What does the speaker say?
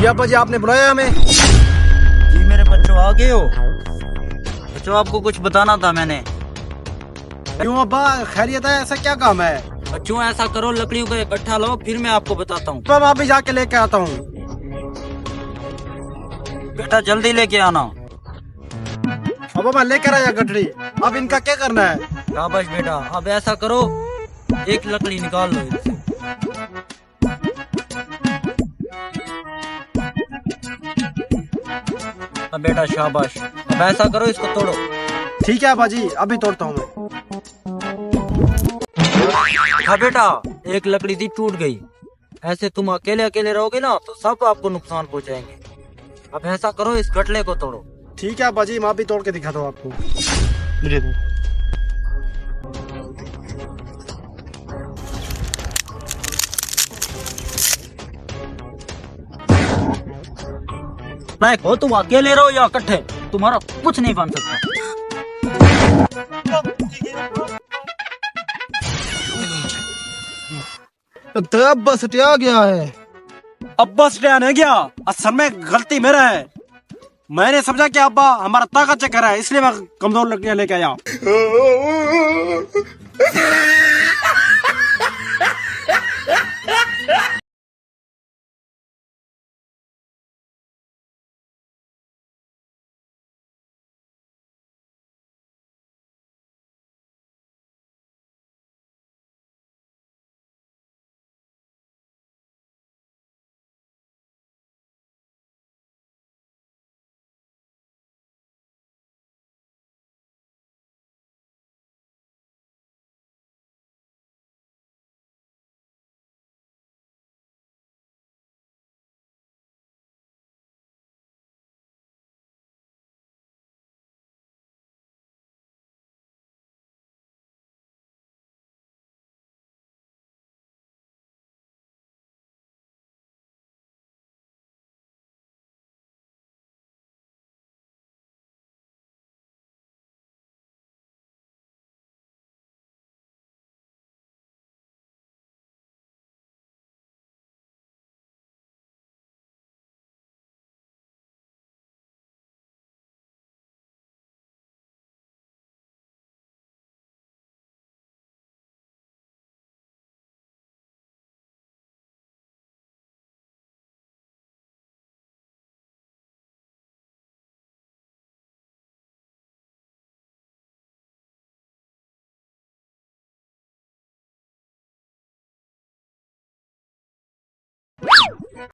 अब्बा जी आपने बुलाया हमें? जी मेरे बच्चों आ गए हो। बच्चों आपको कुछ बताना था मैंने। क्यों अब्बा, खैरियत है? ऐसा क्या काम है? बच्चों ऐसा करो, लकड़ियों को इकट्ठा लो, फिर मैं आपको बताता हूँ। मैं वहाँ भी जाके लेके आता हूँ। बेटा जल्दी लेके आना। अब्बा मैं लेकर आया गठरी, अब इनका क्या करना है? शाबाश बेटा, अब ऐसा करो, एक लकड़ी निकाल लो इनसे। अब बेटा शाबाश, अब ऐसा करो, इसको तोड़ो। ठीक है अब्बा जी, अभी तोड़ता हूँ मैं। हाँ बेटा, एक लकड़ी थी टूट गई। ऐसे तुम अकेले अकेले रहोगे ना तो सब आपको नुकसान पहुंचाएंगे। अब ऐसा करो, इस गठले को तोड़ो। ठीक है अब्बा जी, मैं अभी तोड़ के दिखाता हूँ आपको। मुझे दो। नहीं हो तुम अकेले रहो या इकट्ठे, तुम्हारा कुछ नहीं बन सकता। तो अब्बा सटिया गया है। अब्बा सटिया नहीं गया, असल में गलती मेरा है। मैंने समझा कि अब्बा हमारा ताकत चेक कर रहा है, इसलिए मैं कमजोर लकड़ियां लेके आया।